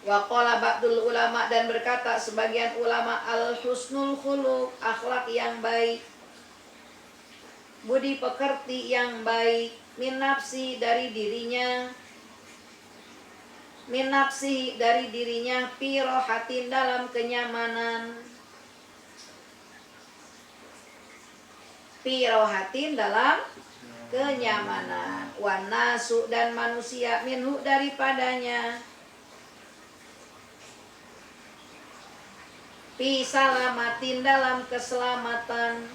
Wa qala ba'dul ulama, dan berkata sebagian ulama, al-husnul khuluq, akhlak yang baik, budi pekerti yang baik, min nafsi, dari dirinya, min nafsi, dari dirinya, fi rohatin, dalam kenyamanan, fi rohatin, dalam kenyamanan. Wan nasu, dan manusia, minhu, daripadanya, fi salamatin, dalam keselamatan.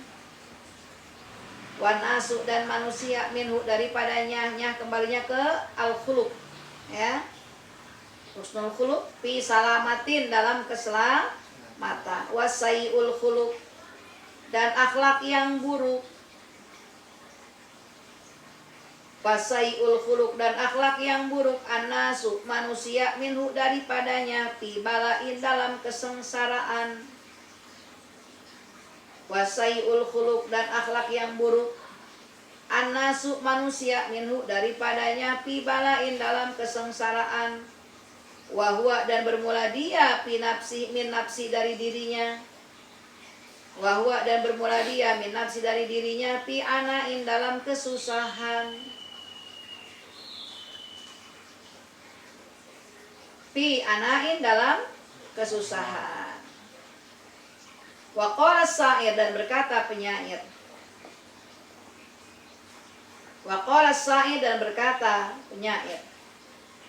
Wan nasu, dan manusia, minhu, daripadanya, kembalinya ke al-khuluq, ya, husnul khuluq, fi salamatin, dalam keselamatan. Wasai'ul khuluq, dan akhlak yang buruk. Fasaiul khuluq dan akhlak yang buruk, annasu manusia, minhu daripadanya, fi balain dalam kesengsaraan. Wasaiul khuluq dan akhlak yang buruk, annasu manusia, minhu daripadanya, fi balain dalam kesengsaraan. Wahwa dan bermula dia, fi nafsi min nafsi dari dirinya. Wahwa dan bermula dia, min nafsi dari dirinya, fi anain dalam kesusahan. Fi anain dalam kesusahan. Wa qala syair dan berkata penyair. Wa qala syair dan berkata penyair.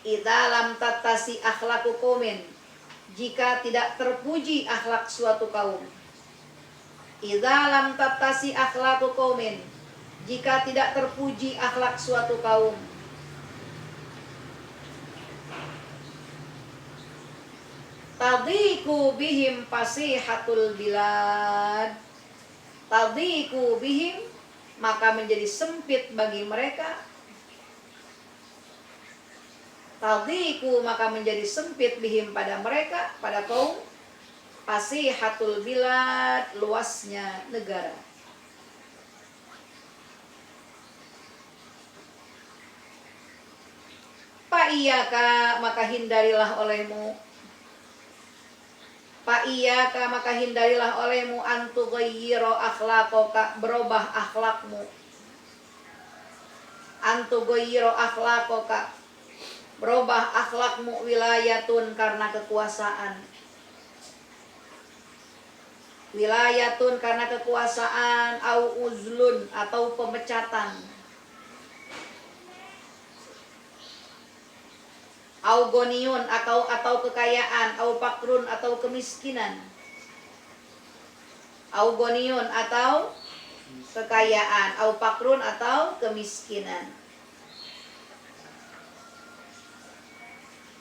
Idza lam tattasi akhlaqu qaumin, jika tidak terpuji akhlak suatu kaum. Idza lam tattasi akhlaqu qaumin, jika tidak terpuji akhlak suatu kaum. Tadhiku bihim fasihatul bilad. Tadhiku bihim, maka menjadi sempit bagi mereka. Tadhiku, maka menjadi sempit bihim pada mereka, pada kaum. Fasihatul bilad, luasnya negara. Fa'iyaka, maka hindarilah olehmu. Fa'iyaka, maka hindarilah olehmu, antughayyira akhlaqaka, berubah akhlakmu. Antughayyira akhlaqaka, berubah akhlakmu, wilayatun karena kekuasaan. Wilayatun karena kekuasaan, au uzlun atau pemecatan. Au goniun atau kekayaan, au pakrun atau kemiskinan. Au goniun atau kekayaan, au pakrun atau kemiskinan.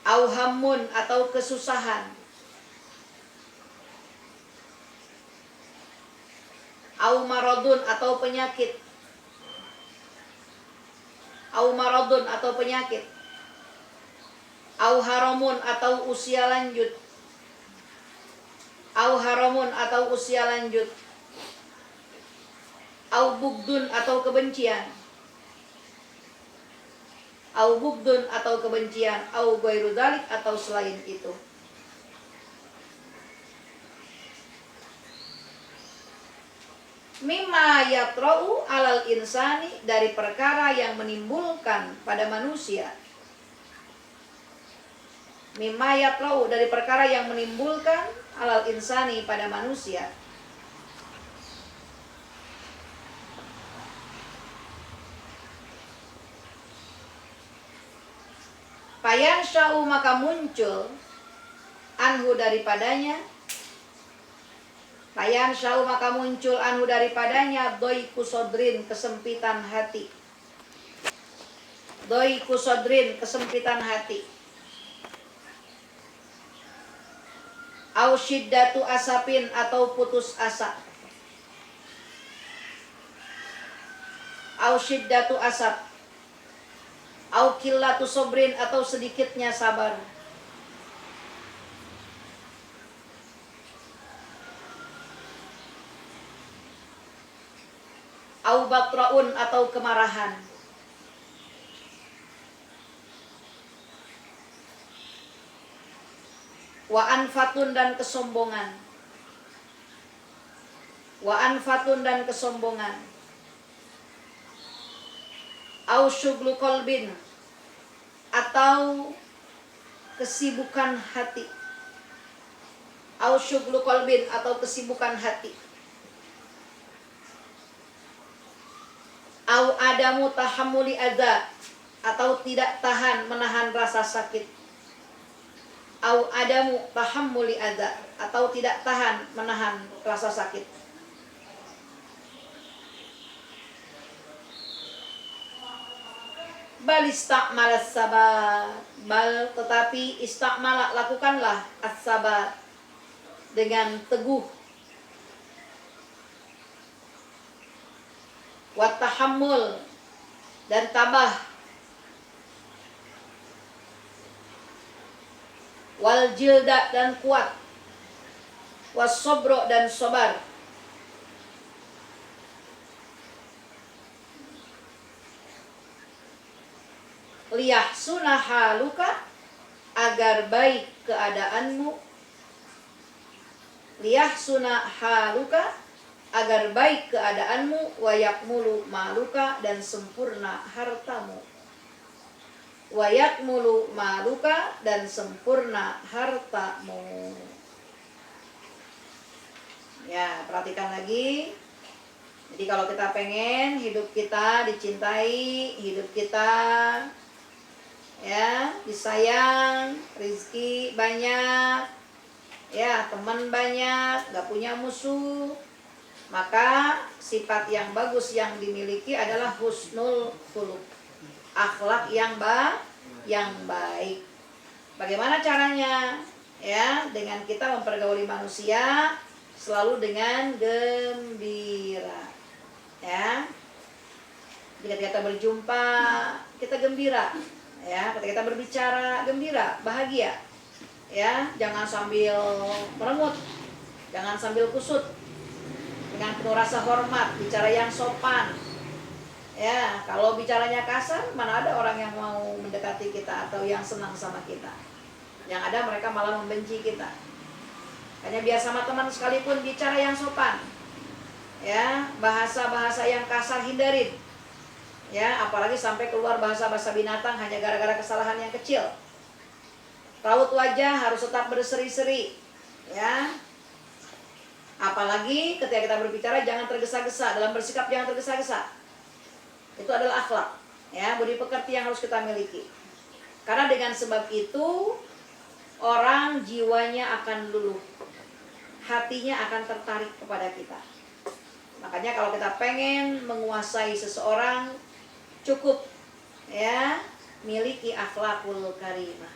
Au hammun atau kesusahan. Au maradun atau penyakit. Au maradun atau penyakit. Au haramun atau usia lanjut. Au haramun atau usia lanjut. Au bugdun atau kebencian. Au bugdun atau kebencian. Au ghairu dzalik atau selain itu. Mimma yatra'u alal insani, dari perkara yang menimbulkan pada manusia. Mimma yatra'u, dari perkara yang menimbulkan alal insani pada manusia. Fayansha'u, maka muncul, anhu daripadanya. Fayansha'u, maka muncul, anhu daripadanya, doiku sodrin, kesempitan hati. Doiku sodrin, kesempitan hati. Au syiddatu asapin, atau putus asa. Au syiddatu asap. Au qillatu sobrin, atau sedikitnya sabar. Au batraun, atau kemarahan. Wa anfatun, dan kesombongan. Wa anfatun, dan kesombongan. Au syuglu qalbin, atau kesibukan hati. Au syuglu qalbin, atau kesibukan hati. Au adamu tahammuli adza, atau tidak tahan menahan rasa sakit. Au adamu tahammuli adza, atau tidak tahan menahan rasa sakit. Bal istakmala as-sabat, bal tetapi istakmala, lakukanlah as-sabat, dengan teguh. Wa tahammul, dan tabah, wal jilda dan kuat, was sobro dan sabar, liyahsuna haluka agar baik keadaanmu, liyahsuna haluka agar baik keadaanmu, wa yakmulu maluka dan sempurna hartamu, wa yakmulu maluka dan sempurna hartamu. Ya, perhatikan lagi. Jadi kalau kita pengen hidup kita dicintai, hidup kita ya disayang, rezeki banyak, ya teman banyak, gak punya musuh, maka sifat yang bagus yang dimiliki adalah husnul khuluq, akhlak yang baik. Bagaimana caranya? Ya, dengan kita mempergauli manusia selalu dengan gembira. Ya, ketika kita berjumpa kita gembira. Ya, ketika kita berbicara gembira, bahagia. Ya, jangan sambil merengut, jangan sambil kusut. Dengan penuh rasa hormat, bicara yang sopan. Ya, kalau bicaranya kasar, mana ada orang yang mau mendekati kita atau yang senang sama kita. Yang ada mereka malah membenci kita. Hanya biar sama teman sekalipun bicara yang sopan. Ya, bahasa-bahasa yang kasar hindarin. Ya, apalagi sampai keluar bahasa-bahasa binatang hanya gara-gara kesalahan yang kecil. Raut wajah harus tetap berseri-seri. Ya. Apalagi ketika kita berbicara jangan tergesa-gesa, dalam bersikap jangan tergesa-gesa. Itu adalah akhlak. Ya, budi pekerti yang harus kita miliki. Karena dengan sebab itu orang jiwanya akan luluh. Hatinya akan tertarik kepada kita. Makanya kalau kita pengen menguasai seseorang, cukup ya miliki akhlakul karimah.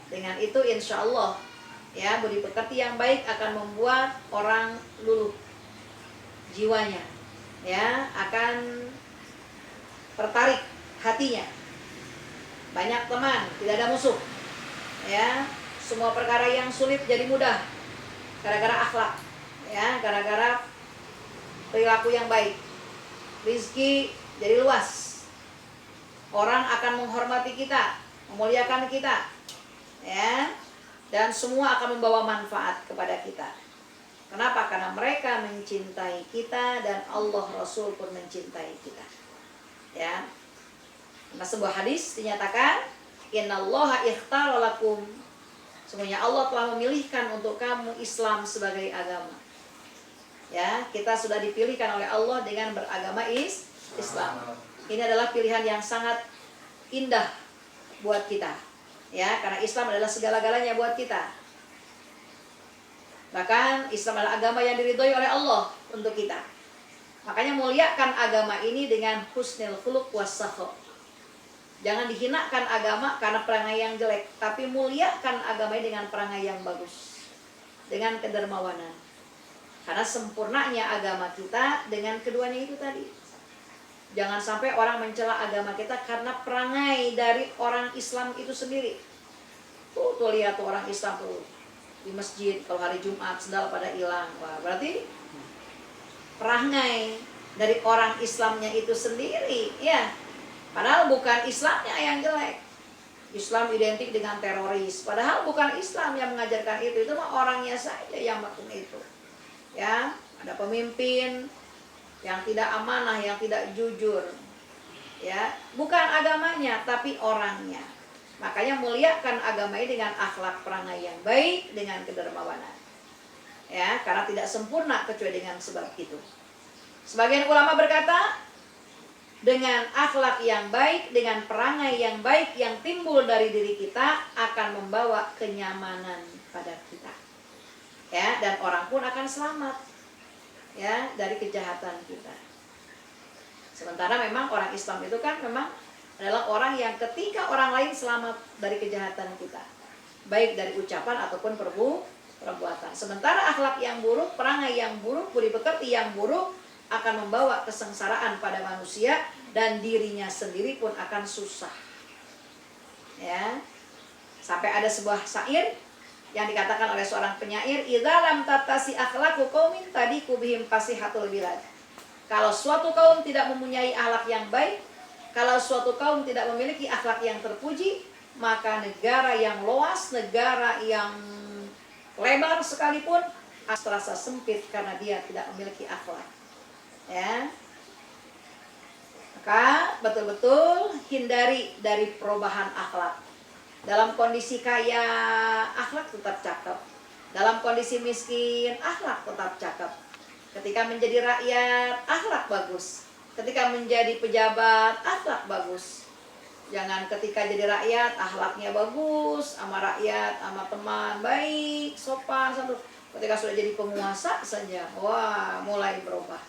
Dengan itu insya Allah ya budi pekerti yang baik akan membuat orang luluh jiwanya, ya akan tertarik hatinya. Banyak teman, tidak ada musuh. Ya, semua perkara yang sulit jadi mudah gara-gara akhlak, ya gara-gara perilaku yang baik. Rizki jadi luas. Orang akan menghormati kita, memuliakan kita, ya, dan semua akan membawa manfaat kepada kita. Kenapa? Karena mereka mencintai kita dan Allah Rasul pun mencintai kita. Ya, karena sebuah hadis dinyatakan, Innallaha ikhtara lakum, semuanya Allah telah memilihkan untuk kamu Islam sebagai agama. Ya, kita sudah dipilihkan oleh Allah dengan beragama Islam. Ini adalah pilihan yang sangat indah buat kita. Ya, karena Islam adalah segala-galanya buat kita. Bahkan Islam adalah agama yang diridhoi oleh Allah untuk kita. Makanya muliakan agama ini dengan husnul khuluq was-sakha. Jangan dihinakan agama karena perangai yang jelek, tapi muliakan agama ini dengan perangai yang bagus, dengan kedermawanan. Karena sempurnanya agama kita dengan keduanya itu tadi. Jangan sampai orang mencela agama kita karena perangai dari orang Islam itu sendiri. Tuh lihat tuh orang Islam tuh di masjid kalau hari Jumat sendal pada hilang. Wah, berarti perangai dari orang Islamnya itu sendiri, ya. Padahal bukan Islamnya yang jelek. Islam identik dengan teroris. Padahal bukan Islam yang mengajarkan itu mah orangnya saja yang melakukan itu. Ya, ada pemimpin yang tidak amanah, yang tidak jujur. Ya, bukan agamanya tapi orangnya. Makanya muliakan agama ini dengan akhlak perangai yang baik, dengan kedermawanan. Ya, karena tidak sempurna kecuali dengan sebab itu. Sebagian ulama berkata, dengan akhlak yang baik, dengan perangai yang baik yang timbul dari diri kita akan membawa kenyamanan pada kita. Ya, dan orang pun akan selamat ya dari kejahatan kita. Sementara memang orang Islam itu kan memang adalah orang yang ketika orang lain selamat dari kejahatan kita, baik dari ucapan ataupun perbuatan. Sementara akhlak yang buruk, perangai yang buruk, budi pekerti yang buruk akan membawa kesengsaraan pada manusia dan dirinya sendiri pun akan susah. Ya. Sampai ada sebuah syair yang dikatakan oleh seorang penyair, "Idza lam tattasi akhlaqu qaumin tadiqu bihim fasihatul bilad." Kalau suatu kaum tidak mempunyai akhlak yang baik, kalau suatu kaum tidak memiliki akhlak yang terpuji, maka negara yang luas, negara yang lebar sekalipun terasa sempit karena dia tidak memiliki akhlak. Ya. Maka betul-betul hindari dari perubahan akhlak. Dalam kondisi kaya, akhlak tetap cakep. Dalam kondisi miskin, akhlak tetap cakep. Ketika menjadi rakyat, akhlak bagus. Ketika menjadi pejabat, akhlak bagus. Jangan ketika jadi rakyat, akhlaknya bagus, sama rakyat, sama teman, baik, sopan, santun. Ketika sudah jadi penguasa saja, wah, mulai berubah.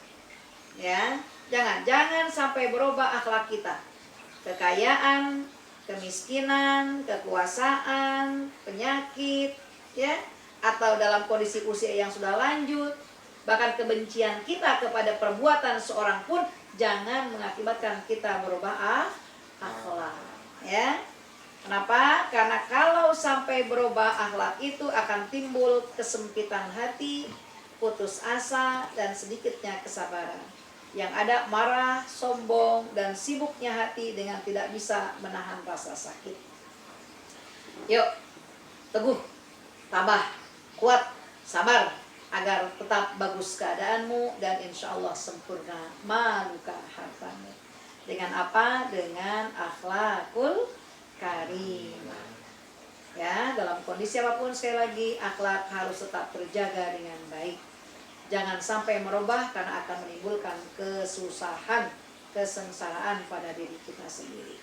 Ya, jangan sampai berubah akhlak kita. Kekayaan, kemiskinan, kekuasaan, penyakit, ya, atau dalam kondisi usia yang sudah lanjut, bahkan kebencian kita kepada perbuatan seorang pun jangan mengakibatkan kita berubah akhlak, ya. Kenapa? Karena kalau sampai berubah akhlak itu akan timbul kesempitan hati, putus asa, dan sedikitnya kesabaran. Yang ada marah, sombong, dan sibuknya hati dengan tidak bisa menahan rasa sakit. Yuk, teguh, tabah, kuat, sabar, agar tetap bagus keadaanmu dan insya Allah sempurna maluka hartamu. Dengan apa? Dengan akhlakul karimah. Ya, dalam kondisi apapun, sekali lagi, akhlak harus tetap terjaga dengan baik. Jangan sampai merubah karena akan menimbulkan kesusahan, kesengsaraan pada diri kita sendiri.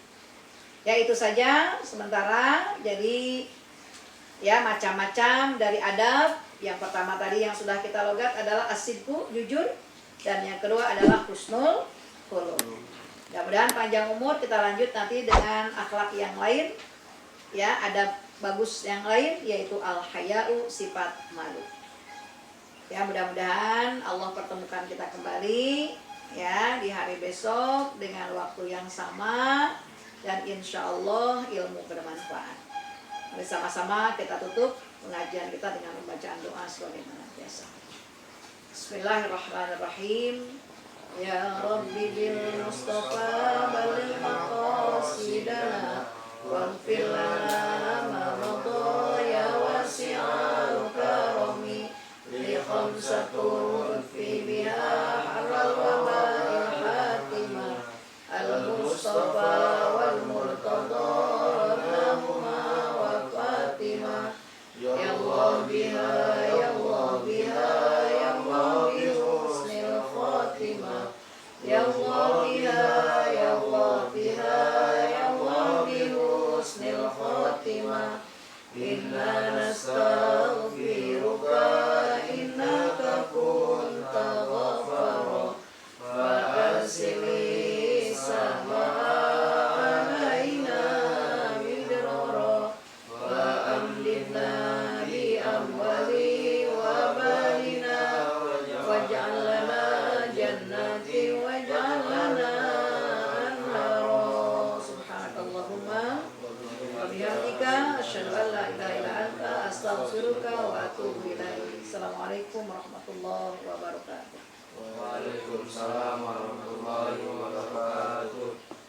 Ya, itu saja sementara. Jadi ya, macam-macam dari adab. Yang pertama tadi yang sudah kita logat adalah as-sidqu, jujur, dan yang kedua adalah husnul khuluq. Mudah-mudahan panjang umur. Kita lanjut nanti dengan akhlak yang lain, ya, adab bagus yang lain, yaitu al-haya'u, sifat malu. Ya, mudah-mudahan Allah pertemukan kita kembali, ya, di hari besok dengan waktu yang sama, dan insya Allah ilmu bermanfaat. Mari sama-sama kita tutup pengajian kita dengan pembacaan doa sebagaimana biasa. Bismillahirrahmanirrahim. Ya Rabbi bil Mustafa balil maqasidana waghfir lana ma madha ya wasi'al karami li khamsatun fi biha haral waba'il hatimah al-Mustafa wal Murtada lahuma wa Fatimah ya Allah biha ya Allah biha ya Allah bi husnil khatimah ya Allah biha ya Allah biha ya Allah bi husnil khatimah inna nastaghfiruka innaka kunta ghaffara wa arsili samaa alaina midrara wa amdina bi amwali wa balina waj'al lana jannati waj'al lana anhara subhanakallahumma wa bihamdika asyhadu an la ilaha illa anta astaghfiruka wa atubu ilaik. Assalamualaikum warahmatullahi wabarakatuh.
Waalaikumsalam warahmatullahi wabarakatuh.